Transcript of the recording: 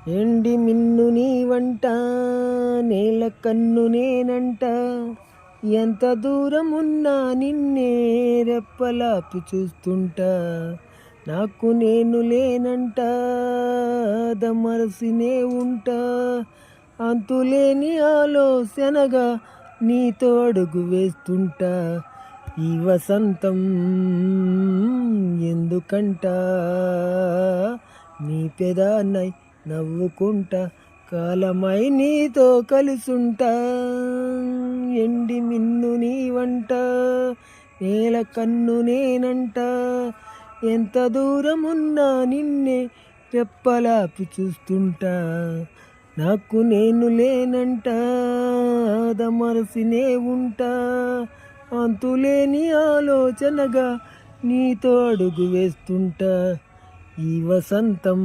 ఎండి మిన్ను నీ వంట నేల కన్ను నేనంట ఎంత దూరం ఉన్నా నిన్నే రెప్పలాపి చూస్తుంటా నాకు నేను లేనంట దమరసినే ఉంటా అంతులేని ఆలోచనగా నీతో అడుగు వేస్తుంటా ఈ వసంతం ఎందుకంట నీ పెదాన్నై నవ్వుకుంటా కాలమై నీతో కలుసుంటా ఎండి మిన్ను నీ వంట నేల కన్ను నేనంట ఎంత దూరం ఉన్నా నిన్నే రెప్పలాపి చూస్తుంటా నాకు నేను లేనంట దమరసినే ఉంటా అంతులేని ఆలోచనగా నీతో అడుగు వేస్తుంటా ఈ వసంతం